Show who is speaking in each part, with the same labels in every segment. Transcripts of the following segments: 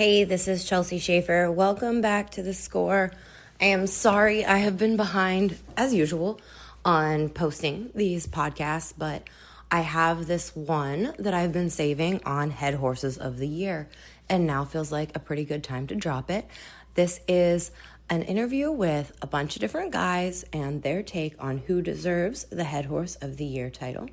Speaker 1: Hey, this is Chelsea Schaefer. Welcome back to The Score. I am sorry I have been behind, as usual, on posting these podcasts, but I have this one that I've been saving on Head Horses of the Year, and now feels like a pretty good time to drop it. This is an interview with a bunch of different guys and their take on who deserves the Head Horse of the Year title.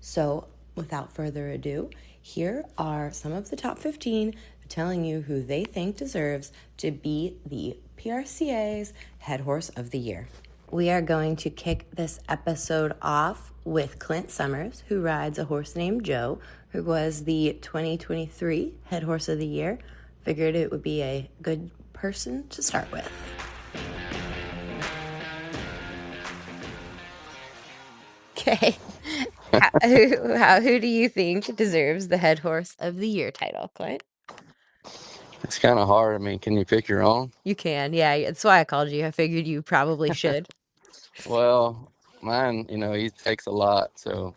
Speaker 1: So, without further ado, here are some of the top 15 telling you who they think deserves to be the PRCA's Head Horse of the Year. We are going to kick this episode off with Clint Summers, who rides a horse named Joe, who was the 2023 Head Horse of the Year. Figured it would be a good person to start with. Okay. Who do you think deserves the Head Horse of the Year title, Clint?
Speaker 2: It's kind of hard. I mean, can you pick your own?
Speaker 1: You can, yeah. That's why I called you. I figured you probably should.
Speaker 2: Well, mine, he takes a lot. So,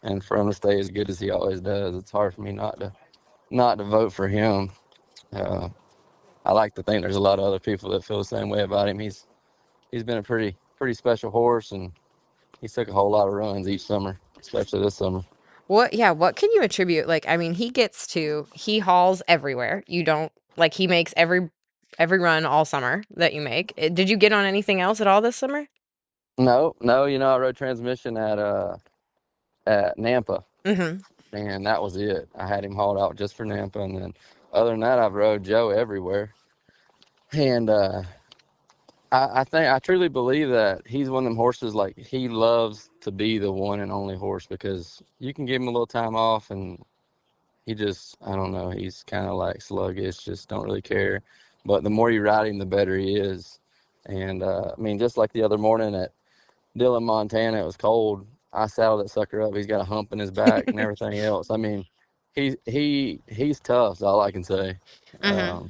Speaker 2: and for him to stay as good as he always does, it's hard for me not to vote for him. I like to think there's a lot of other people that feel the same way about him. He's been a pretty special horse, and he's took a whole lot of runs each summer, especially this summer.
Speaker 1: What can you attribute? He hauls everywhere. He makes every run all summer that you make. Did you get on anything else at all this summer?
Speaker 2: No, I rode transmission at Nampa,
Speaker 1: Mm-hmm.
Speaker 2: and that was it. I had him hauled out just for Nampa, and then other than that, I've rode Joe everywhere. And I truly believe that he's one of them horses, like, he loves to be the one and only horse, because you can give him a little time off and he just, I don't know, he's kind of like sluggish, just don't really care. But the more you ride him, the better he is. And I mean, just like the other morning at Dillon, Montana, it was cold. I saddled that sucker up. He's got a hump in his back and everything else. I mean, he's tough, is all I can say.
Speaker 1: Mm-hmm.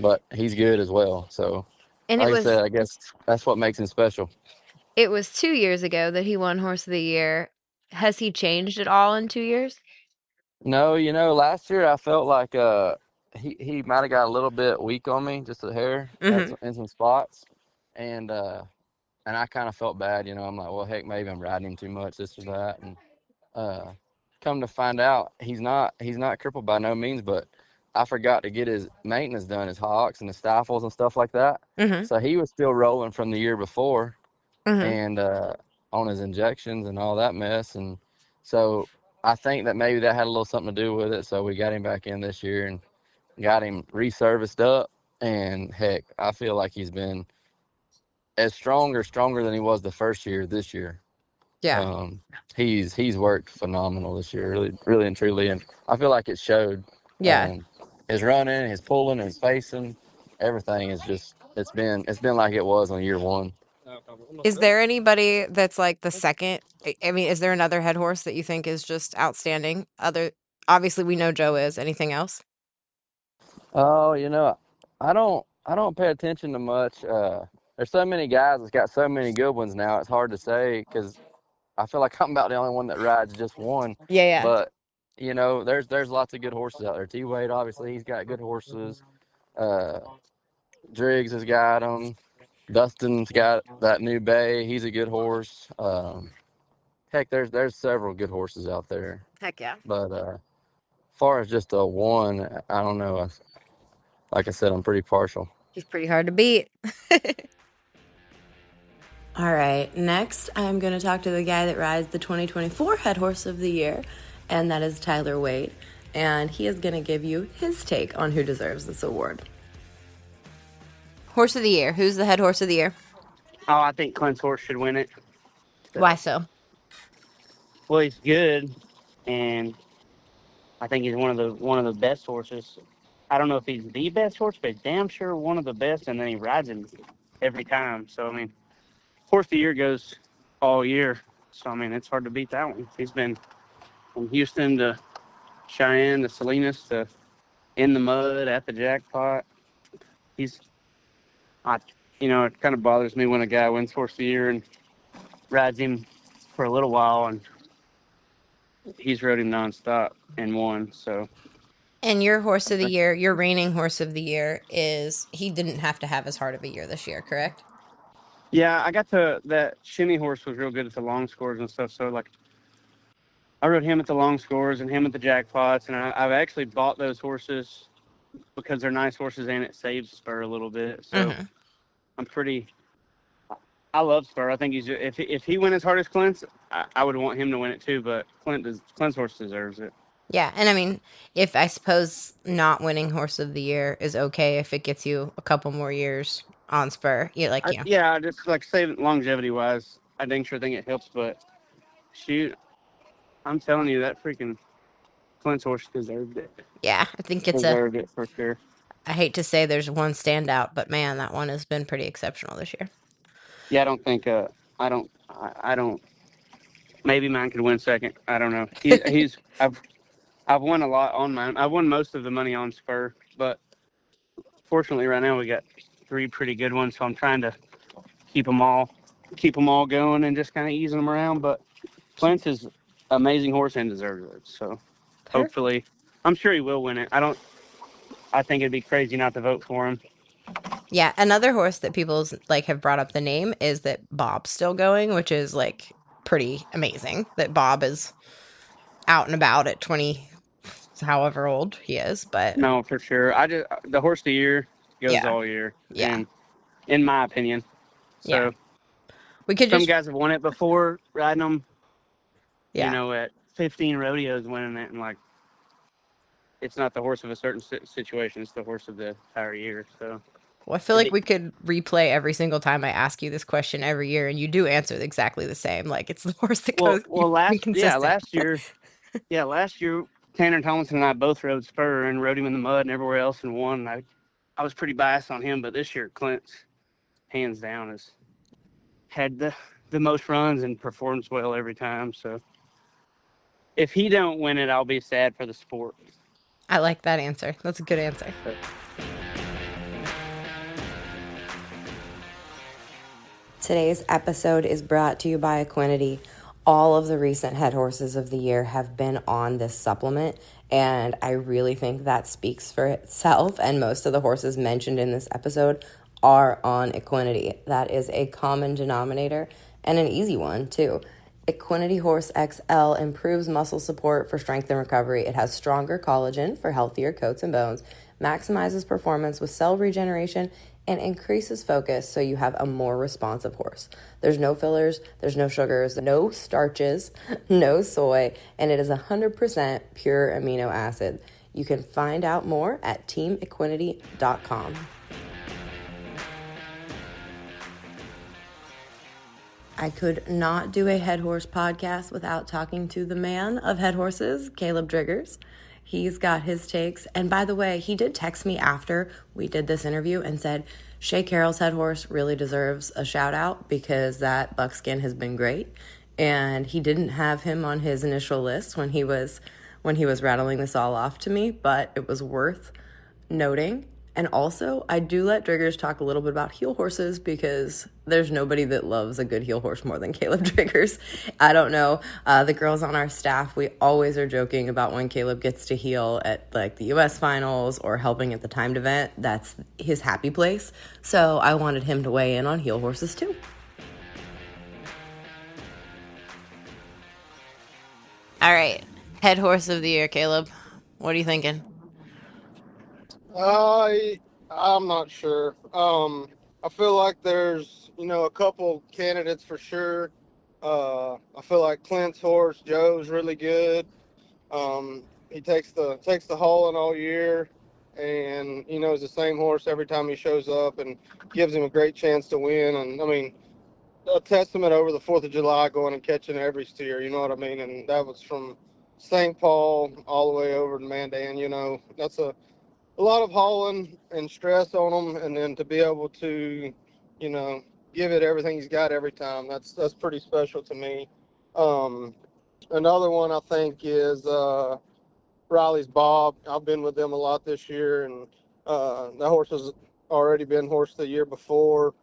Speaker 2: But he's good as well. So,
Speaker 1: And
Speaker 2: like I said, I guess that's what makes him special.
Speaker 1: it was 2 years ago that he won Horse of the Year. Has he changed at all in 2 years?
Speaker 2: No, last year I felt like he might have got a little bit weak on me, just a hair
Speaker 1: Mm-hmm.
Speaker 2: in some spots, and I kind of felt bad. I'm like, well, heck, maybe I'm riding him too much, this or that, and uh, come to find out, he's not crippled by no means, but I forgot to get his maintenance done, his hocks and his stifles and stuff like that.
Speaker 1: Mm-hmm.
Speaker 2: So he was still rolling from the year before,
Speaker 1: Mm-hmm.
Speaker 2: and on his injections and all that mess. And so I think that maybe that had a little something to do with it. So we got him back in this year and got him reserviced up. And heck, I feel like he's been as stronger than he was the first year this year.
Speaker 1: Yeah.
Speaker 2: He's worked phenomenal this year, really, really and truly. And I feel like it showed.
Speaker 1: Yeah.
Speaker 2: His running, his pulling, his facing, everything is just, it's been like it was on year one.
Speaker 1: Is there anybody that's like the second? I mean, is there another head horse that you think is just outstanding? Obviously, we know Joe is. Anything else?
Speaker 2: Oh, I don't pay attention to much. There's so many guys that's got so many good ones now. It's hard to say, because I feel like I'm about the only one that rides just one.
Speaker 1: Yeah, yeah.
Speaker 2: But there's lots of good horses out there. T Wade, obviously, he's got good horses. Uh, Driggs has got them. Dustin's got that new bay. He's a good horse. Heck, there's several good horses out there.
Speaker 1: Heck yeah.
Speaker 2: But as far as just a one, I don't know. Like I said, I'm pretty partial.
Speaker 1: He's pretty hard to beat. All right, next I'm going to talk to the guy that rides the 2024 Head Horse of the Year, and that is Tyler Wade. And he is going to give you his take on who deserves this award. Horse of the Year. Who's the Head Horse of the Year?
Speaker 3: Oh, I think Clint's horse should win it.
Speaker 1: Why so?
Speaker 3: Well, he's good, and I think he's one of the best horses. I don't know if he's the best horse, but he's damn sure one of the best, and then he rides him every time. So, I mean, Horse of the Year goes all year. So, I mean, it's hard to beat that one. He's been from Houston to Cheyenne to Salinas to in the mud at the jackpot. It kind of bothers me when a guy wins Horse of the Year and rides him for a little while, and he's rode him nonstop and won. So
Speaker 1: And your horse of the year, your reigning horse of the year he didn't have to have as hard of a year this year, correct?
Speaker 3: Yeah, I got that Shimmy horse was real good at the long scores and stuff. So like, I rode him at the long scores and him at the jackpots, and I've actually bought those horses because they're nice horses and it saves Spur a little bit. So
Speaker 1: Mm-hmm.
Speaker 3: I'm pretty. I love Spur. I think if he went as hard as Clint's, I would want him to win it too. But Clint's horse deserves it.
Speaker 1: Yeah, and I mean, if I suppose not winning horse of the year is okay if it gets you a couple more years on Spur,
Speaker 3: Yeah, I just like say longevity wise, I dang sure think it helps. But shoot, I'm telling you that freaking Clint's horse deserved it.
Speaker 1: yeah, I think
Speaker 3: Deserved it for sure.
Speaker 1: I hate to say there's one standout, but man, that one has been pretty exceptional this year.
Speaker 3: Yeah, I don't think. I don't. Maybe mine could win second. I don't know. He's. I've won a lot on mine. I won most of the money on Spur, but fortunately, right now we got 3 pretty good ones. So I'm trying to keep them all going, and just kind of easing them around. But Clint's is amazing horse and deserves it. So
Speaker 1: Perfect.
Speaker 3: hopefully, I'm sure he will win it. I think it'd be crazy not to vote for him.
Speaker 1: Yeah, another horse that people's have brought up the name is that Bob's still going, which is pretty amazing that Bob is out and about at 20 however old he is, but
Speaker 3: No, for sure. The horse of the year goes
Speaker 1: yeah.
Speaker 3: all year,
Speaker 1: Yeah.
Speaker 3: and in my opinion.
Speaker 1: Yeah.
Speaker 3: So
Speaker 1: We could
Speaker 3: some
Speaker 1: just
Speaker 3: guys have won it before, riding them,
Speaker 1: yeah.
Speaker 3: at 15 rodeos, winning it, and it's not the horse of a certain situation; it's the horse of the entire year. So
Speaker 1: Well, I feel
Speaker 3: it'd
Speaker 1: like
Speaker 3: be
Speaker 1: we could replay every single time I ask you this question every year, and you do answer exactly the same. Like it's the horse that goes
Speaker 3: well
Speaker 1: consistent.
Speaker 3: last year Tanner Tomlinson and I both rode Spur and rode him in the mud and everywhere else and won. And I was pretty biased on him, but this year Clint's hands down has had the most runs and performs well every time. So if he don't win it, I'll be sad for the sport.
Speaker 1: I like that answer. That's a good answer. Today's episode is brought to you by Equinety. All of the recent head horses of the year have been on this supplement, and I really think that speaks for itself. And most of the horses mentioned in this episode are on Equinety. That is a common denominator and an easy one, too. Equinety Horse XL improves muscle support for strength and recovery. It has stronger collagen for healthier coats and bones, maximizes performance with cell regeneration, and increases focus so you have a more responsive horse. There's no fillers, there's no sugars, no starches, no soy, and it is 100% pure amino acid. You can find out more at teamequinety.com. I could not do a head horse podcast without talking to the man of head horses, Kaleb Driggers. He's got his takes. And by the way, he did text me after we did this interview and said, Shay Carroll's head horse really deserves a shout out because that buckskin has been great. And he didn't have him on his initial list when he was rattling this all off to me, but it was worth noting. And also, I do let Driggers talk a little bit about heel horses because there's nobody that loves a good heel horse more than Kaleb Driggers. I don't know. The girls on our staff, we always are joking about when Kaleb gets to heel at the U.S. finals or helping at the timed event. That's his happy place. So I wanted him to weigh in on heel horses too. All right. Head horse of the year, Kaleb. What are you thinking?
Speaker 4: I'm not sure. I feel like there's, a couple candidates for sure. I feel like Clint's horse, Joe's really good. He takes the hauling all year, and is the same horse every time he shows up, and gives him a great chance to win. And I mean, a testament over the 4th of July going and catching every steer. You know what I mean? And that was from St. Paul all the way over to Mandan. That's a lot of hauling and stress on him, and then to be able to, give it everything he's got every time. That's pretty special to me. Another one I think is Riley's Bob. I've been with them a lot this year, and that horse has already been horse the year before,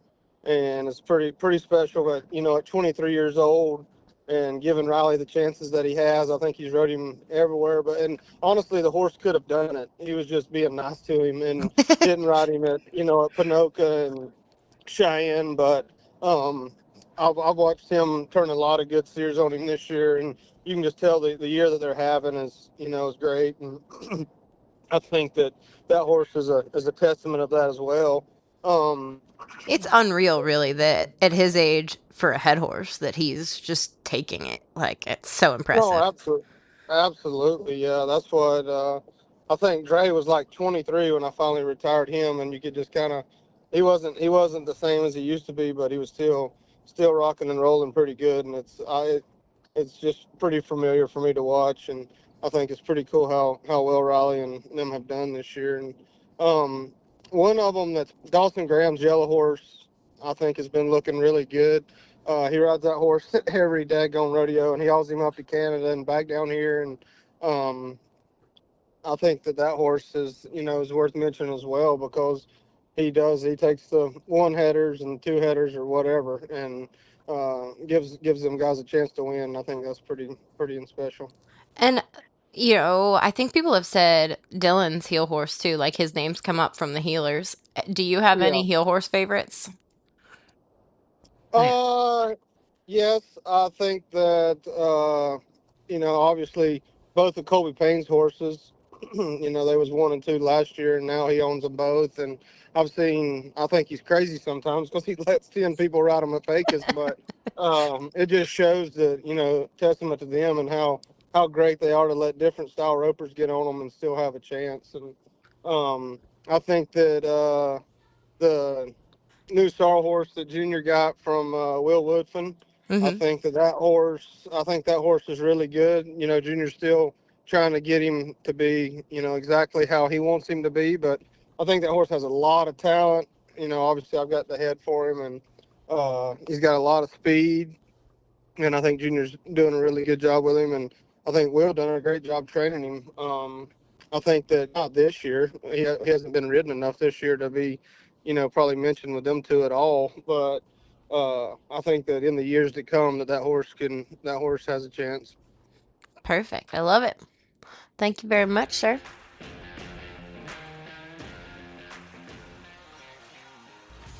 Speaker 4: and it's pretty special. But at 23 years old, and giving Riley the chances that he has. I think he's rode him everywhere. And honestly, the horse could have done it. He was just being nice to him and didn't ride him at Pinoca and Cheyenne. But I've watched him turn a lot of good steers on him this year, and you can just tell the year that they're having is great. And I think that horse is a testament of that as well.
Speaker 1: It's unreal, really, that at his age, for a head horse, that he's just taking it. Like, it's so
Speaker 4: No,
Speaker 1: impressive.
Speaker 4: absolutely, yeah. That's what I think. Dre was like 23 when I finally retired him, and you could just kind of he wasn't the same as he used to be, but he was still rocking and rolling pretty good, and it's just pretty familiar for me to watch, and I think it's pretty cool how well Riley and them have done this year. And um, one of them, that's Dawson Graham's yellow horse, I think has been looking really good. He rides that horse every daggone rodeo, and he hauls him up to Canada and back down here. And um, I think that horse is worth mentioning as well, because he takes the one headers and two headers or whatever, and gives them guys a chance to win. I think that's pretty special.
Speaker 1: And, I think people have said Dylan's heel horse, too. Like, his name's come up from the healers. Do you have
Speaker 4: Yeah.
Speaker 1: any heel horse favorites? Like,
Speaker 4: Uh, yes, I think that obviously both of Colby Payne's horses, they was 1 and 2 last year, and now he owns them both. And I think he's crazy sometimes because he lets 10 people ride him at Pecos, but it just shows that testament to them and how great they are to let different style ropers get on them and still have a chance. And I think that the new sorrel horse that Junior got from Will Woodfin. I
Speaker 1: mm-hmm.
Speaker 4: think that horse is really good. Junior's still trying to get him to be, exactly how he wants him to be, but I think that horse has a lot of talent. Obviously I've got the head for him, and he's got a lot of speed, and I think Junior's doing a really good job with him, and I think Will done a great job training him. I think that not this year, he hasn't been ridden enough this year to be, probably mentioned with them two at all. But I think that in the years to come, that horse has a chance.
Speaker 1: Perfect. I love it. Thank you very much, sir.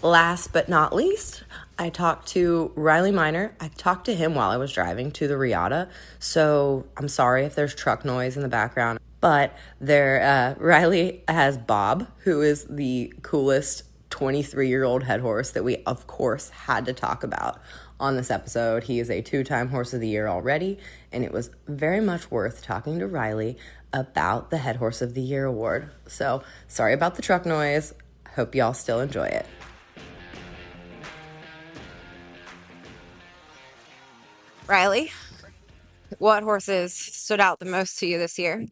Speaker 1: Last but not least, I talked to Riley Minor. I talked to him while I was driving to the Riata, so I'm sorry if there's truck noise in the background. But Riley has Bob, who is the coolest 23-year-old head horse that we, of course, had to talk about on this episode. He is a 2-time Horse of the Year already, and it was very much worth talking to Riley about the Head Horse of the Year award. So, sorry about the truck noise. Hope y'all still enjoy it. Riley, what horses stood out the most to you this year?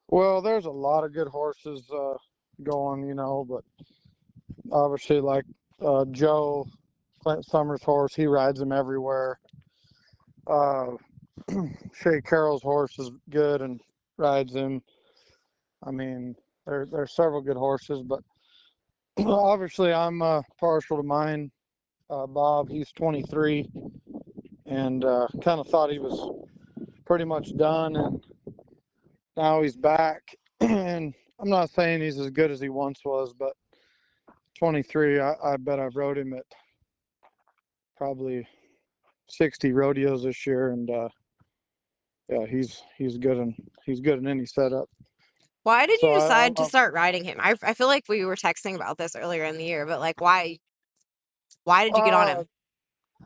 Speaker 5: Well, there's a lot of good horses going, but obviously like Joe, Clint Summers' horse, he rides them everywhere. Shay Carroll's horse is good and rides him. I mean, there's several good horses, but obviously I'm partial to mine. Bob, he's 23, and kind of thought he was pretty much done, and now he's back. And I'm not saying he's as good as he once was, but 23, I bet I've rode him at probably 60 rodeos this year, and yeah, he's good, and he's good in any setup.
Speaker 1: Why did
Speaker 5: So
Speaker 1: you decide to start riding him? I feel like we were texting about this earlier in the year, but like, why did you get on him?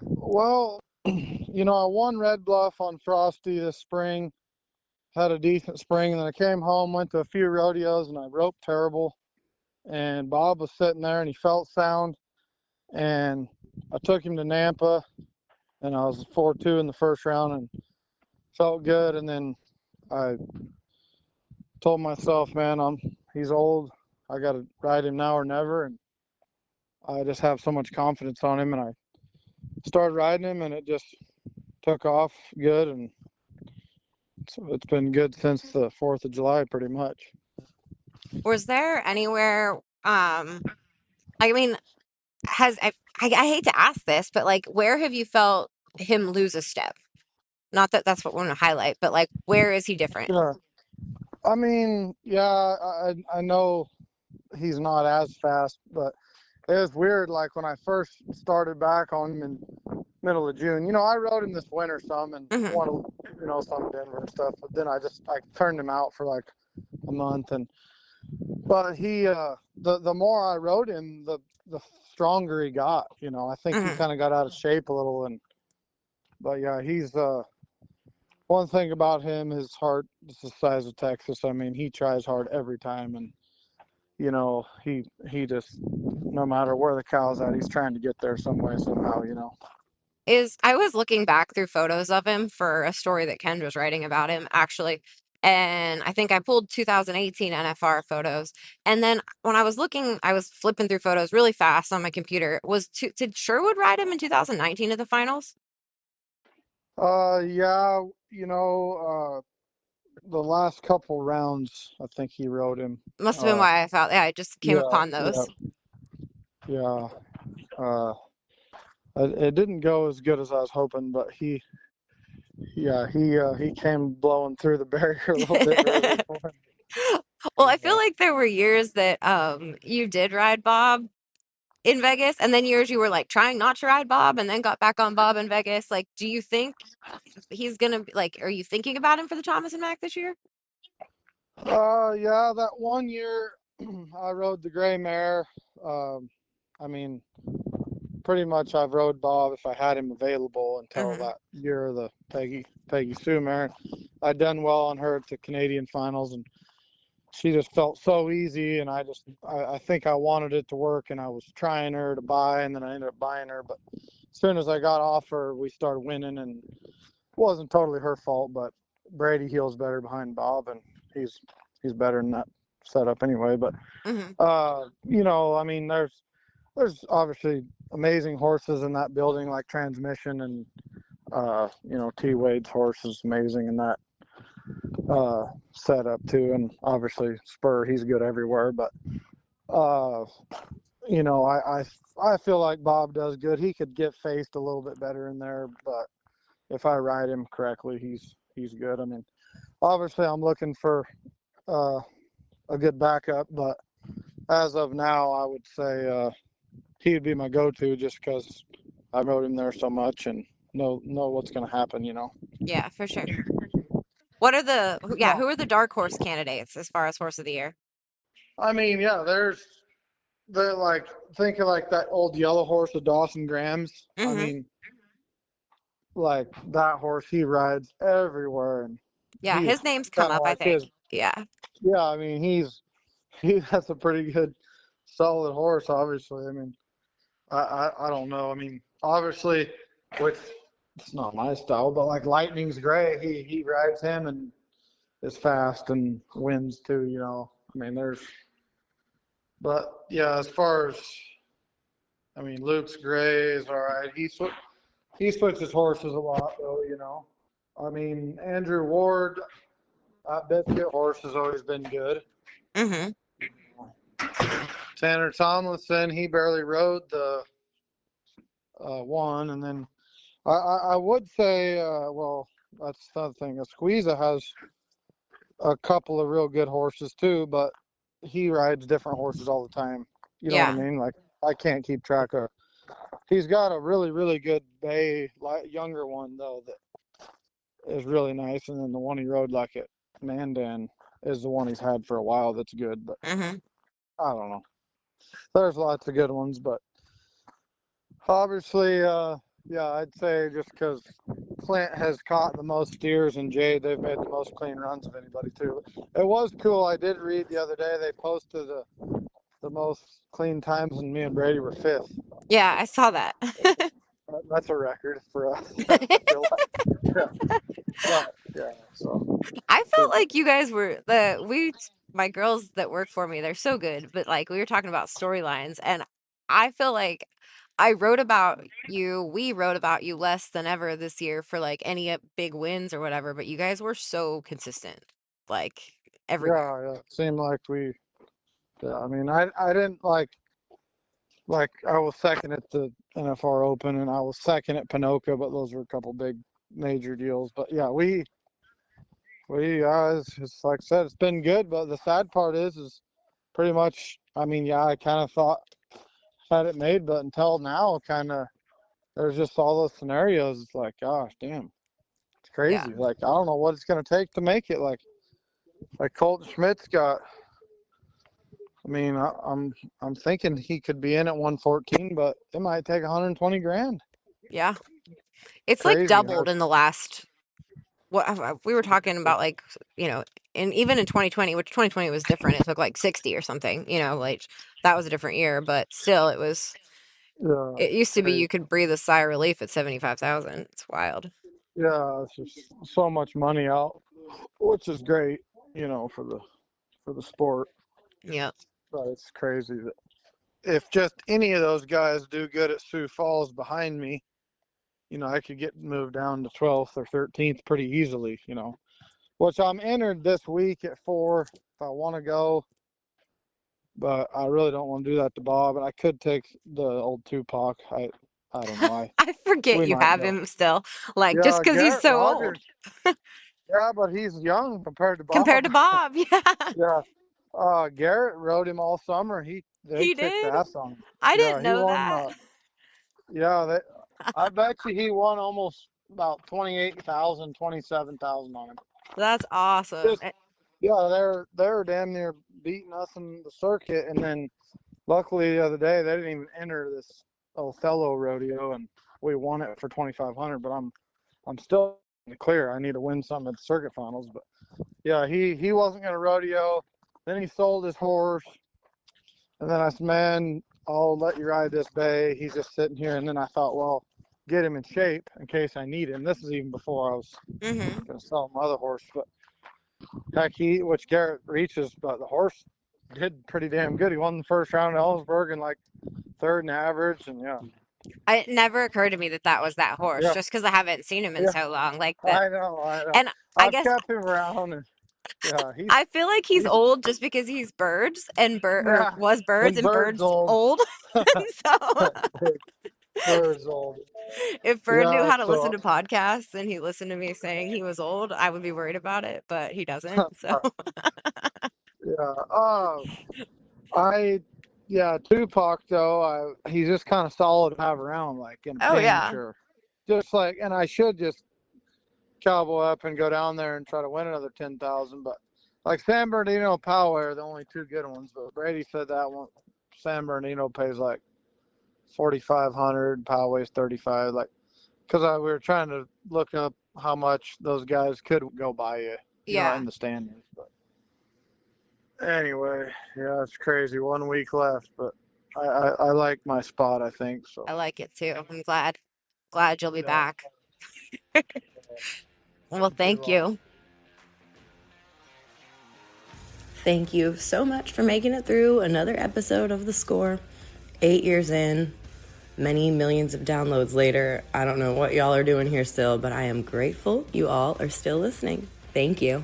Speaker 5: Well, I won Red Bluff on Frosty this spring, had a decent spring, and then I came home, went to a few rodeos, and I roped terrible. And Bob was sitting there, and he felt sound, and I took him to Nampa, and I was 4-2 in the first round, and felt good. And then I told myself, man, he's old. I got to ride him now or never, and I just have so much confidence on him, and I started riding him, and it just took off good, and so it's been good since the 4th of July, pretty much.
Speaker 1: Was there anywhere, I mean, I hate to ask this, but like, where have you felt him lose a step? Not that that's what we want to highlight, but like, where is he different?
Speaker 5: Yeah. I mean, yeah, I know he's not as fast, but it was weird. Like when I first started back on him in middle of June, I rode him this winter some and
Speaker 1: Hmm.
Speaker 5: won, some in Denver and stuff. But then I turned him out for like a month, but he, the more I rode him, the stronger he got. I think he
Speaker 1: Hmm.
Speaker 5: kind of got out of shape a little, but yeah, he's one thing about him, his heart is the size of Texas. I mean, he tries hard every time, and he just, no matter where the cow's at, he's trying to get there some way, somehow.
Speaker 1: I was looking back through photos of him for a story that Ken was writing about him, actually. And I think I pulled 2018 NFR photos. And then when I was looking, I was flipping through photos really fast on my computer. Did Sherwood ride him in 2019 at the finals?
Speaker 5: Yeah, the last couple rounds, I think he rode him.
Speaker 1: Must have been why I thought, yeah, I just came
Speaker 5: Yeah,
Speaker 1: upon
Speaker 5: yeah,
Speaker 1: those.
Speaker 5: yeah. Uh, it didn't go as good as I was hoping, but he came blowing through the barrier a little bit early for him.
Speaker 1: Well, I feel
Speaker 5: Yeah.
Speaker 1: like there were years that you did ride Bob in Vegas, and then years you were like trying not to ride Bob and then got back on Bob in Vegas. Like, do you think he's gonna be like, are you thinking about him for the Thomas and Mack this year?
Speaker 5: Yeah, that one year I rode the gray mare. I mean, pretty much I've rode Bob if I had him available until
Speaker 1: Hmm.
Speaker 5: that year of the Peggy Sue mare. I'd done well on her at the Canadian finals, and she just felt so easy, and I think I wanted it to work, and I was trying her to buy, and then I ended up buying her. But as soon as I got off her, we started winning, and it wasn't totally her fault, but Brady heels better behind Bob, and he's better in that setup anyway. But
Speaker 1: Hmm.
Speaker 5: I mean, there's obviously amazing horses in that building, like Transmission, and T Wade's horse is amazing in that setup too, and obviously Spur, he's good everywhere. But uh, I feel like Bob does good. He could get faced a little bit better in there, but if I ride him correctly, he's good. I mean, obviously I'm looking for uh, a good backup, but as of now, I would say he'd be my go-to just because I rode him there so much and know what's going to happen.
Speaker 1: Yeah, for sure. What are
Speaker 5: No,
Speaker 1: who are the dark horse candidates as far as horse of the year?
Speaker 5: I mean, yeah, they're like, think of like that old yellow horse of Dawson Graham's. I
Speaker 1: Hmm.
Speaker 5: mean, like that horse, he rides everywhere, and
Speaker 1: Yeah,
Speaker 5: he's
Speaker 1: his name's come
Speaker 5: kind of
Speaker 1: up, I
Speaker 5: like
Speaker 1: think.
Speaker 5: his.
Speaker 1: Yeah.
Speaker 5: Yeah, I mean, he has a pretty good, solid horse. Obviously, I mean, I don't know. I mean, obviously, with it's not my style, but like Lightning's Gray, he rides him and is fast and wins too. I mean, but yeah, as far as I mean, Luke's Gray is all right. He switches horses a lot though. I mean, Andrew Ward, that Biscuit horse has always been good.
Speaker 1: Hmm.
Speaker 5: Tanner Tomlinson, he barely rode the one, and then I would say, well, that's the other thing. Squeeza has a couple of real good horses too, but he rides different horses all the time. You know what I
Speaker 1: Yeah.
Speaker 5: mean? Like I can't keep track of. He's got a really, really good bay, younger one though that is really nice, and then the one he rode like at Mandan is the one he's had for a while. That's good, but
Speaker 1: Hmm.
Speaker 5: I don't know. There's lots of good ones, but obviously, yeah, I'd say just because Clint has caught the most steers and Jade, they've made the most clean runs of anybody too. It was cool. I did read the other day they posted the most clean times, and me and Brady were fifth.
Speaker 1: Yeah, I saw that.
Speaker 5: That's a record for us. I feel like. Yeah, but yeah. So
Speaker 1: I felt
Speaker 5: cool.
Speaker 1: like you guys were my girls that work for me, they're so good, but like we were talking about storylines, and I feel like we wrote about you less than ever this year for like any big wins or whatever, but you guys were so consistent, like everywhere.
Speaker 5: Yeah, yeah. Seemed like we. Yeah, I mean, I didn't like. like I was second at the NFR Open and I was second at Pinoca, but those were a couple big major deals. But yeah, it's like I said, it's been good. But the sad part is pretty much. I mean, yeah, I kind of thought had it made, but until now, kind of there's just all those scenarios. It's like, gosh, damn, it's crazy.
Speaker 1: Yeah.
Speaker 5: Like I don't know what it's gonna take to make it. Like Colton Schmidt's got. I mean, I'm thinking he could be in at 114, but it might take 120 grand.
Speaker 1: Yeah. It's like
Speaker 5: Crazy.
Speaker 1: doubled in the last, we were talking about, like, and even in 2020, which 2020 was different. It took like 60 or something, like that was a different year, but still it used to be you could breathe a sigh of relief at 75,000. It's wild.
Speaker 5: Yeah, it's just so much money out, which is great, for the sport.
Speaker 1: Yeah.
Speaker 5: But it's crazy that if just any of those guys do good at Sioux Falls behind me, I could get moved down to 12th or 13th pretty easily, which I'm entered this week at 4 if I want to go. But I really don't want to do that to Bob, and I could take the old Tupac. I don't know.
Speaker 1: I forget
Speaker 5: We
Speaker 1: you
Speaker 5: might
Speaker 1: have
Speaker 5: go.
Speaker 1: him still, like, just
Speaker 5: Yeah,
Speaker 1: because he's
Speaker 5: Garrett
Speaker 1: so
Speaker 5: Rogers.
Speaker 1: old
Speaker 5: Yeah, but he's young compared to Bob.
Speaker 1: compared to Bob. Yeah.
Speaker 5: Yeah. Garrett rode him all summer. They
Speaker 1: He
Speaker 5: kicked
Speaker 1: did?
Speaker 5: ass on him.
Speaker 1: I
Speaker 5: Yeah,
Speaker 1: didn't
Speaker 5: he
Speaker 1: know
Speaker 5: won.
Speaker 1: that.
Speaker 5: I bet you he won almost about 28,000, 27,000 on him.
Speaker 1: That's awesome.
Speaker 5: Yeah, they're damn near beating us in the circuit, and then luckily the other day they didn't even enter this Othello rodeo, and we won it for 2,500. But I'm still in the clear. I need to win some at the circuit finals. But yeah, he wasn't gonna rodeo. Then he sold his horse, and then I said, man, I'll let you ride this bay. He's just sitting here. And then I thought, well, get him in shape in case I need him. This is even before I was gonna sell my other horse. But heck, which Garrett reaches, but the horse did pretty damn good. He won the first round at Ellensburg and like third in average, and yeah.
Speaker 1: It never occurred to me that was that horse,
Speaker 5: Yeah.
Speaker 1: just because I haven't seen him in so long. Like that.
Speaker 5: I know.
Speaker 1: And I
Speaker 5: I've
Speaker 1: guess
Speaker 5: kept him around, and yeah,
Speaker 1: I feel like he's old just because he's birds and
Speaker 5: Yeah,
Speaker 1: was birds and
Speaker 5: Bird's
Speaker 1: birds
Speaker 5: old.
Speaker 1: So
Speaker 5: Bird's old.
Speaker 1: if Bird knew
Speaker 5: Yeah,
Speaker 1: how to
Speaker 5: so
Speaker 1: listen to podcasts and he listened to me saying he was old, I would be worried about it, but he doesn't. So
Speaker 5: Tupac though, he's just kind of solid to have around, like in a pinch or just like, and I should just cowboy up and go down there and try to win another 10,000. But like San Bernardino, Poway are the only two good ones. But Brady said that one, San Bernardino pays like 4,500, Poway's 35. Like, because we were trying to look up how much those guys could go by you, in the standings. But anyway, yeah, it's crazy. 1 week left, but I like my spot, I think. So
Speaker 1: I like it too. I'm glad you'll be back. Well, thank you.
Speaker 6: Thank you so much for making it through another episode of The Score. 8 years in, many millions of downloads later. I don't know what y'all are doing here still, but I am grateful you all are still listening. Thank you.